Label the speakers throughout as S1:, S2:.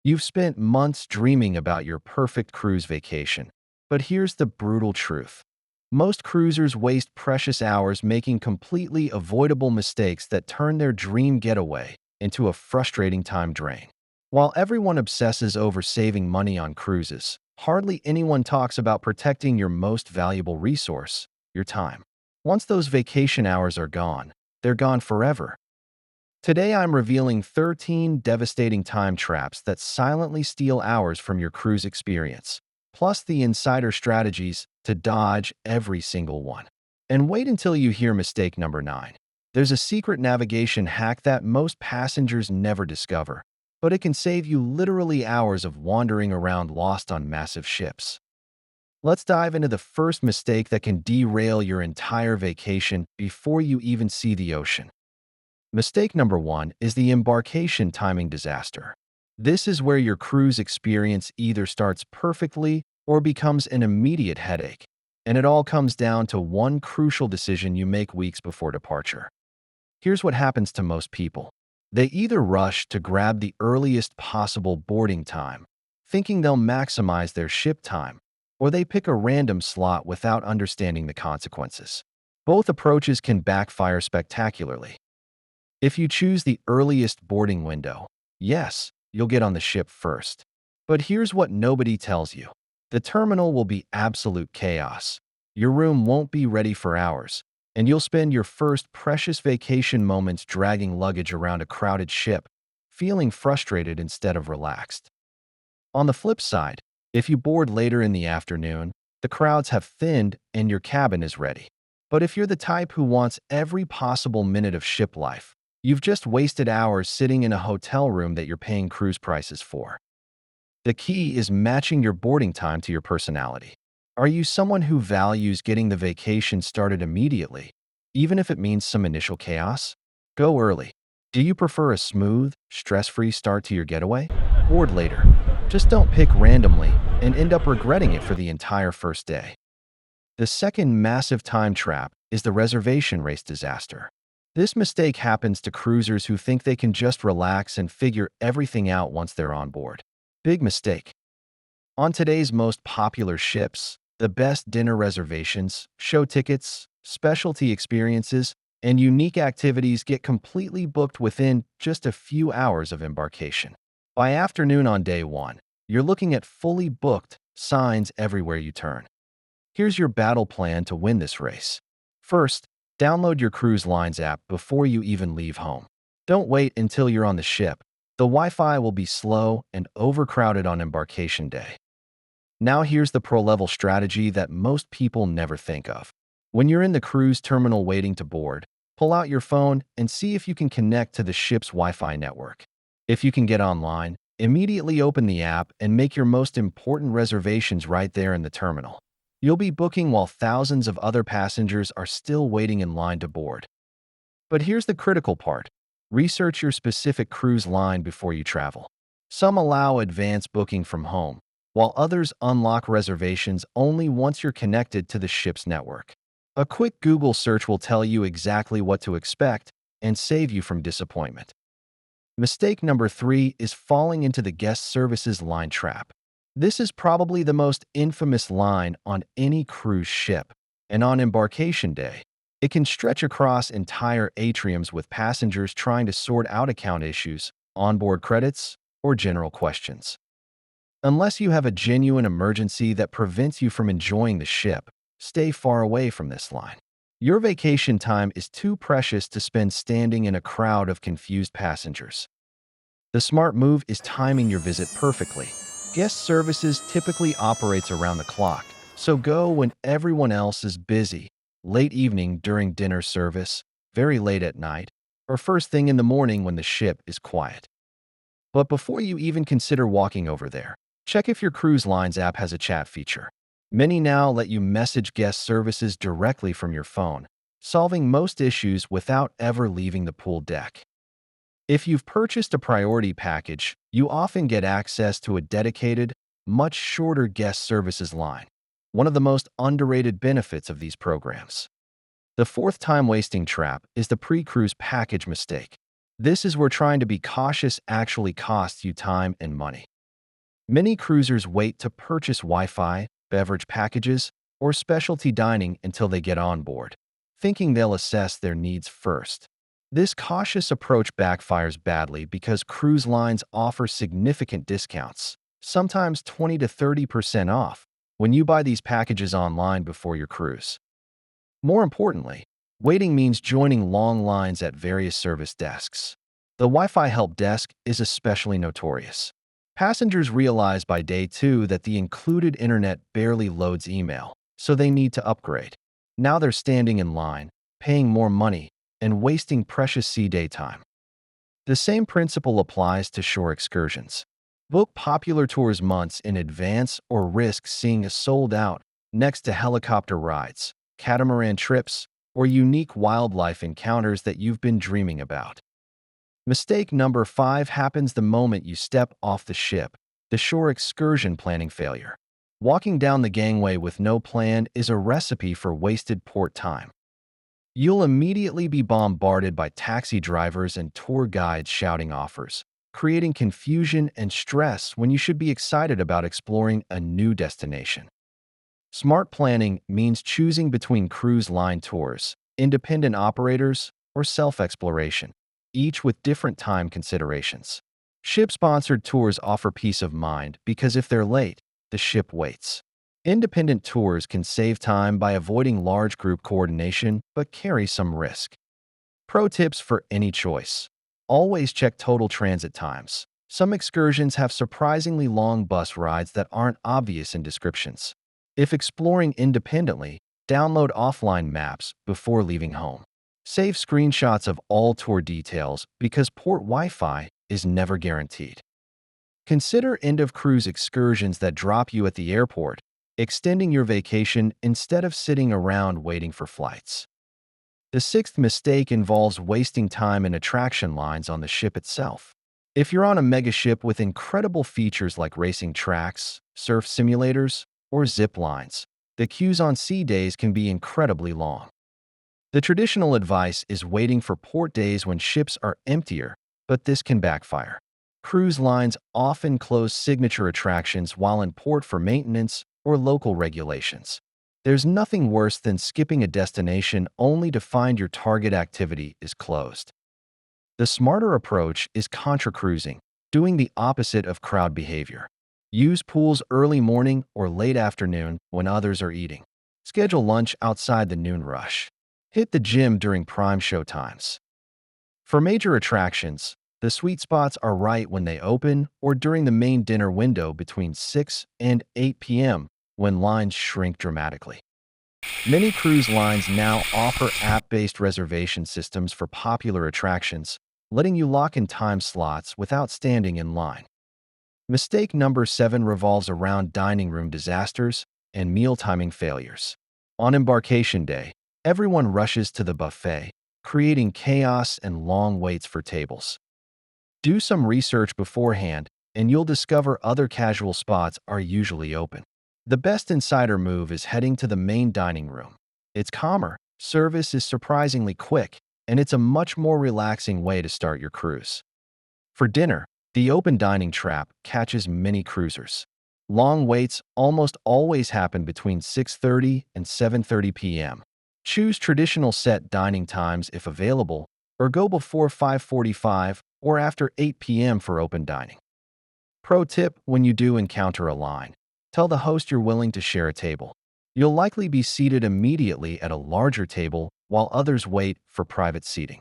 S1: You've spent months dreaming about your perfect cruise vacation. But here's the brutal truth. Most cruisers waste precious hours making completely avoidable mistakes that turn their dream getaway into a frustrating time drain. While everyone obsesses over saving money on cruises, hardly anyone talks about protecting your most valuable resource, your time. Once those vacation hours are gone, they're gone forever. Today, I'm revealing 13 devastating time traps that silently steal hours from your cruise experience, plus the insider strategies to dodge every single one. And wait until you hear mistake number 9. There's a secret navigation hack that most passengers never discover, but it can save you literally hours of wandering around lost on massive ships. Let's dive into the first mistake that can derail your entire vacation before you even see the ocean. Mistake number 1 is the embarkation timing disaster. This is where your cruise experience either starts perfectly or becomes an immediate headache, and it all comes down to one crucial decision you make weeks before departure. Here's what happens to most people. They either rush to grab the earliest possible boarding time, thinking they'll maximize their ship time, or they pick a random slot without understanding the consequences. Both approaches can backfire spectacularly. If you choose the earliest boarding window, yes, you'll get on the ship first. But here's what nobody tells you. The terminal will be absolute chaos. Your room won't be ready for hours, and you'll spend your first precious vacation moments dragging luggage around a crowded ship, feeling frustrated instead of relaxed. On the flip side, if you board later in the afternoon, the crowds have thinned and your cabin is ready. But if you're the type who wants every possible minute of ship life, you've just wasted hours sitting in a hotel room that you're paying cruise prices for. The key is matching your boarding time to your personality. Are you someone who values getting the vacation started immediately, even if it means some initial chaos? Go early. Do you prefer a smooth, stress-free start to your getaway? Board later. Just don't pick randomly and end up regretting it for the entire first day. The second massive time trap is the reservation race disaster. This mistake happens to cruisers who think they can just relax and figure everything out once they're on board. Big mistake. On today's most popular ships, the best dinner reservations, show tickets, specialty experiences, and unique activities get completely booked within just a few hours of embarkation. By afternoon on day 1, you're looking at fully booked signs everywhere you turn. Here's your battle plan to win this race. First, download your cruise lines app before you even leave home. Don't wait until you're on the ship. The Wi-Fi will be slow and overcrowded on embarkation day. Now here's the pro-level strategy that most people never think of. When you're in the cruise terminal waiting to board, pull out your phone and see if you can connect to the ship's Wi-Fi network. If you can get online, immediately open the app and make your most important reservations right there in the terminal. You'll be booking while thousands of other passengers are still waiting in line to board. But here's the critical part. Research your specific cruise line before you travel. Some allow advance booking from home, while others unlock reservations only once you're connected to the ship's network. A quick Google search will tell you exactly what to expect and save you from disappointment. Mistake number 3 is falling into the guest services line trap. This is probably the most infamous line on any cruise ship, and on embarkation day, it can stretch across entire atriums with passengers trying to sort out account issues, onboard credits, or general questions. Unless you have a genuine emergency that prevents you from enjoying the ship, stay far away from this line. Your vacation time is too precious to spend standing in a crowd of confused passengers. The smart move is timing your visit perfectly. Guest services typically operates around the clock, so go when everyone else is busy, late evening during dinner service, very late at night, or first thing in the morning when the ship is quiet. But before you even consider walking over there, check if your cruise line's app has a chat feature. Many now let you message guest services directly from your phone, solving most issues without ever leaving the pool deck. If you've purchased a priority package, you often get access to a dedicated, much shorter guest services line, one of the most underrated benefits of these programs. The fourth time-wasting trap is the pre-cruise package mistake. This is where trying to be cautious actually costs you time and money. Many cruisers wait to purchase Wi-Fi, beverage packages, or specialty dining until they get on board, thinking they'll assess their needs first. This cautious approach backfires badly because cruise lines offer significant discounts, sometimes 20 to 30% off, when you buy these packages online before your cruise. More importantly, waiting means joining long lines at various service desks. The Wi-Fi help desk is especially notorious. Passengers realize by day 2 that the included internet barely loads email, so they need to upgrade. Now they're standing in line, paying more money, and wasting precious sea day time. The same principle applies to shore excursions. Book popular tours months in advance or risk seeing a sold out next to helicopter rides, catamaran trips, or unique wildlife encounters that you've been dreaming about. Mistake number 5 happens the moment you step off the ship: the shore excursion planning failure. Walking down the gangway with no plan is a recipe for wasted port time. You'll immediately be bombarded by taxi drivers and tour guides shouting offers, creating confusion and stress when you should be excited about exploring a new destination. Smart planning means choosing between cruise line tours, independent operators, or self-exploration, each with different time considerations. Ship-sponsored tours offer peace of mind because if they're late, the ship waits. Independent tours can save time by avoiding large group coordination but carry some risk. Pro tips for any choice: always check total transit times. Some excursions have surprisingly long bus rides that aren't obvious in descriptions. If exploring independently, download offline maps before leaving home. Save screenshots of all tour details because port Wi-Fi is never guaranteed. Consider end-of-cruise excursions that drop you at the airport, extending your vacation instead of sitting around waiting for flights. The 6th mistake involves wasting time in attraction lines on the ship itself. If you're on a mega ship with incredible features like racing tracks, surf simulators, or zip lines, the queues on sea days can be incredibly long. The traditional advice is waiting for port days when ships are emptier, but this can backfire. Cruise lines often close signature attractions while in port for maintenance or local regulations. There's nothing worse than skipping a destination only to find your target activity is closed. The smarter approach is contra-cruising, doing the opposite of crowd behavior. Use pools early morning or late afternoon when others are eating. Schedule lunch outside the noon rush. Hit the gym during prime show times. For major attractions, the sweet spots are right when they open or during the main dinner window between 6 and 8 p.m. when lines shrink dramatically. Many cruise lines now offer app-based reservation systems for popular attractions, letting you lock in time slots without standing in line. Mistake number 7 revolves around dining room disasters and meal timing failures. On embarkation day, everyone rushes to the buffet, creating chaos and long waits for tables. Do some research beforehand, and you'll discover other casual spots are usually open. The best insider move is heading to the main dining room. It's calmer, service is surprisingly quick, and it's a much more relaxing way to start your cruise. For dinner, the open dining trap catches many cruisers. Long waits almost always happen between 6:30 and 7:30 p.m. Choose traditional set dining times if available, or go before 5:45 or after 8 p.m. for open dining. Pro tip: when you do encounter a line, tell the host you're willing to share a table. You'll likely be seated immediately at a larger table while others wait for private seating.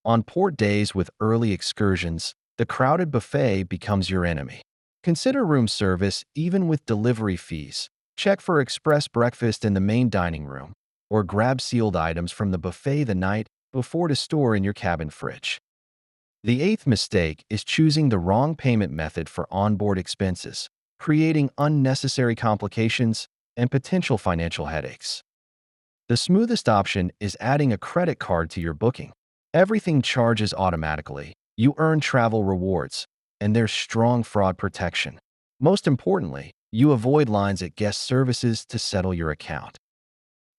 S1: On port days with early excursions, the crowded buffet becomes your enemy. Consider room service even with delivery fees. Check for express breakfast in the main dining room, or grab sealed items from the buffet the night before to store in your cabin fridge. The 8th mistake is choosing the wrong payment method for onboard expenses, creating unnecessary complications and potential financial headaches. The smoothest option is adding a credit card to your booking. Everything charges automatically. You earn travel rewards, and there's strong fraud protection. Most importantly, you avoid lines at guest services to settle your account.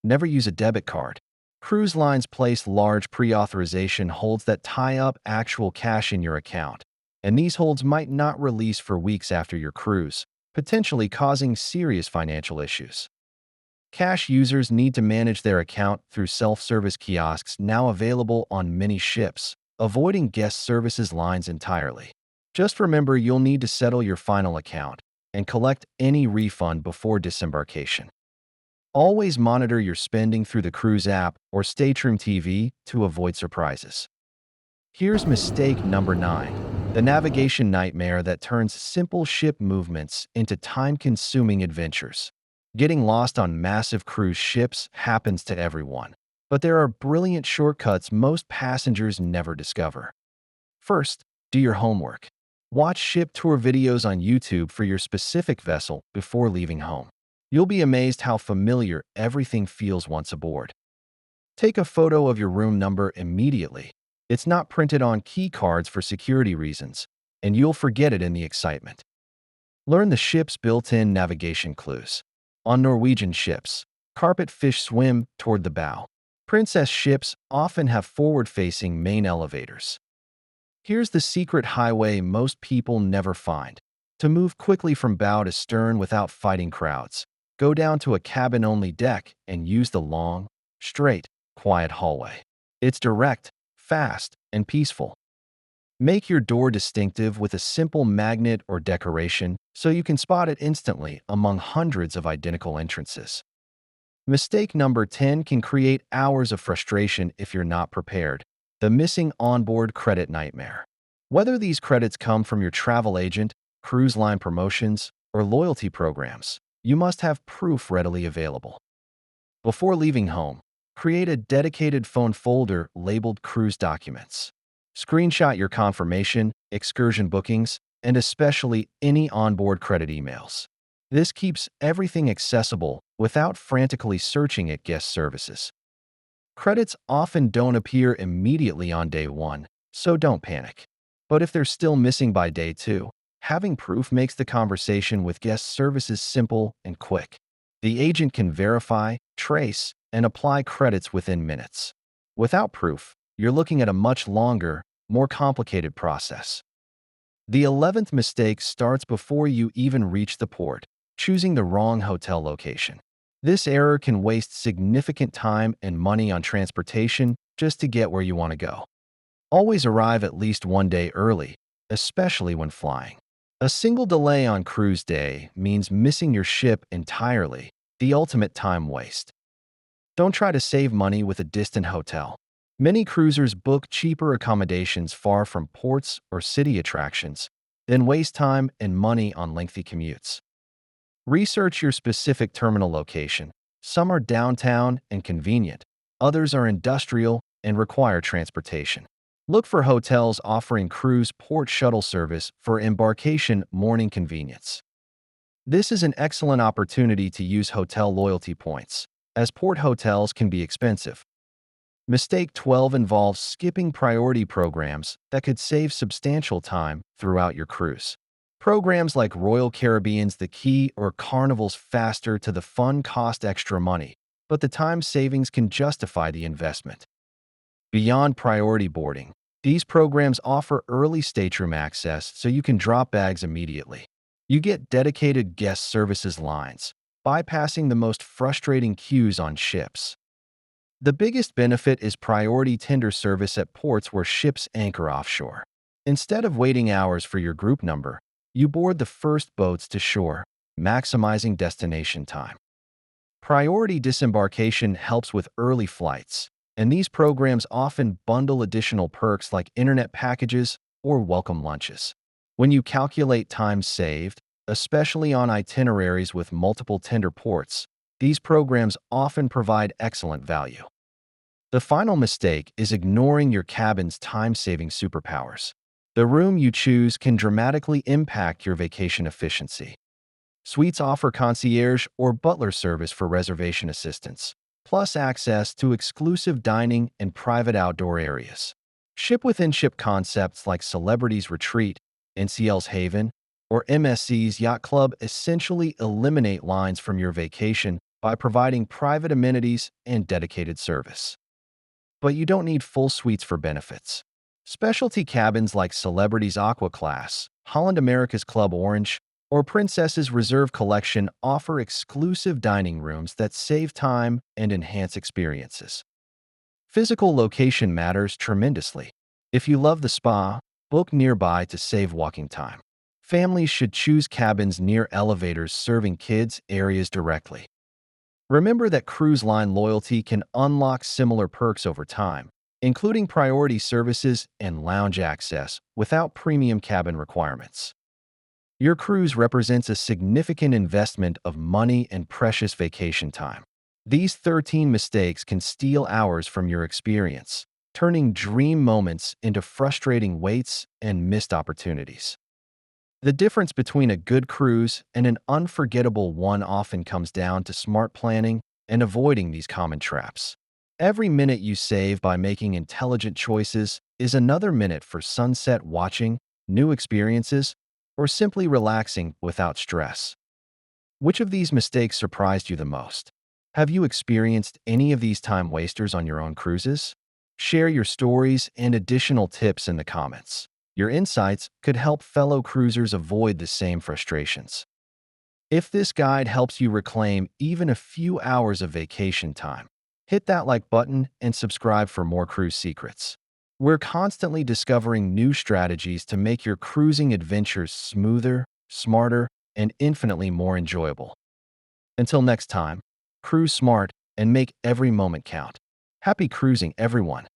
S1: Never use a debit card. Cruise lines place large pre-authorization holds that tie up actual cash in your account, and these holds might not release for weeks after your cruise, potentially causing serious financial issues. Cash users need to manage their account through self-service kiosks now available on many ships, avoiding guest services lines entirely. Just remember you'll need to settle your final account and collect any refund before disembarkation. Always monitor your spending through the cruise app or Stateroom TV to avoid surprises. Here's mistake number 9, the navigation nightmare that turns simple ship movements into time-consuming adventures. Getting lost on massive cruise ships happens to everyone, but there are brilliant shortcuts most passengers never discover. First, do your homework. Watch ship tour videos on YouTube for your specific vessel before leaving home. You'll be amazed how familiar everything feels once aboard. Take a photo of your room number immediately. It's not printed on key cards for security reasons, and you'll forget it in the excitement. Learn the ship's built-in navigation clues. On Norwegian ships, carpet fish swim toward the bow. Princess ships often have forward-facing main elevators. Here's the secret highway most people never find. To move quickly from bow to stern without fighting crowds, go down to a cabin-only deck and use the long, straight, quiet hallway. It's direct, fast, and peaceful. Make your door distinctive with a simple magnet or decoration so you can spot it instantly among hundreds of identical entrances. Mistake number 10 can create hours of frustration if you're not prepared. The missing onboard credit nightmare. Whether these credits come from your travel agent, cruise line promotions, or loyalty programs, you must have proof readily available. Before leaving home, create a dedicated phone folder labeled Cruise Documents. Screenshot your confirmation, excursion bookings, and especially any onboard credit emails. This keeps everything accessible without frantically searching at guest services. Credits often don't appear immediately on day 1, so don't panic. But if they're still missing by day 2, having proof makes the conversation with guest services simple and quick. The agent can verify, trace, and apply credits within minutes. Without proof, you're looking at a much longer, more complicated process. The 11th mistake starts before you even reach the port, choosing the wrong hotel location. This error can waste significant time and money on transportation just to get where you want to go. Always arrive at least one day early, especially when flying. A single delay on cruise day means missing your ship entirely, the ultimate time waste. Don't try to save money with a distant hotel. Many cruisers book cheaper accommodations far from ports or city attractions, then waste time and money on lengthy commutes. Research your specific terminal location. Some are downtown and convenient. Others are industrial and require transportation. Look for hotels offering cruise port shuttle service for embarkation morning convenience. This is an excellent opportunity to use hotel loyalty points, as port hotels can be expensive. Mistake 12 involves skipping priority programs that could save substantial time throughout your cruise. Programs like Royal Caribbean's The Key or Carnival's Faster to the Fun cost extra money, but the time savings can justify the investment. Beyond priority boarding, these programs offer early stateroom access so you can drop bags immediately. You get dedicated guest services lines, bypassing the most frustrating queues on ships. The biggest benefit is priority tender service at ports where ships anchor offshore. Instead of waiting hours for your group number, you board the first boats to shore, maximizing destination time. Priority disembarkation helps with early flights, and these programs often bundle additional perks like internet packages or welcome lunches. When you calculate time saved, especially on itineraries with multiple tender ports, these programs often provide excellent value. The final mistake is ignoring your cabin's time-saving superpowers. The room you choose can dramatically impact your vacation efficiency. Suites offer concierge or butler service for reservation assistance, plus access to exclusive dining and private outdoor areas. Ship-within-ship concepts like Celebrities Retreat, NCL's Haven, or MSC's Yacht Club essentially eliminate lines from your vacation by providing private amenities and dedicated service. But you don't need full suites for benefits. Specialty cabins like Celebrity's Aqua Class, Holland America's Club Orange, or Princess's Reserve Collection offer exclusive dining rooms that save time and enhance experiences. Physical location matters tremendously. If you love the spa, book nearby to save walking time. Families should choose cabins near elevators serving kids areas directly. Remember that cruise line loyalty can unlock similar perks over time, including priority services and lounge access without premium cabin requirements. Your cruise represents a significant investment of money and precious vacation time. These 13 mistakes can steal hours from your experience, turning dream moments into frustrating waits and missed opportunities. The difference between a good cruise and an unforgettable one often comes down to smart planning and avoiding these common traps. Every minute you save by making intelligent choices is another minute for sunset watching, new experiences, or simply relaxing without stress. Which of these mistakes surprised you the most? Have you experienced any of these time wasters on your own cruises? Share your stories and additional tips in the comments. Your insights could help fellow cruisers avoid the same frustrations. If this guide helps you reclaim even a few hours of vacation time, hit that like button and subscribe for more cruise secrets. We're constantly discovering new strategies to make your cruising adventures smoother, smarter, and infinitely more enjoyable. Until next time, cruise smart and make every moment count. Happy cruising, everyone!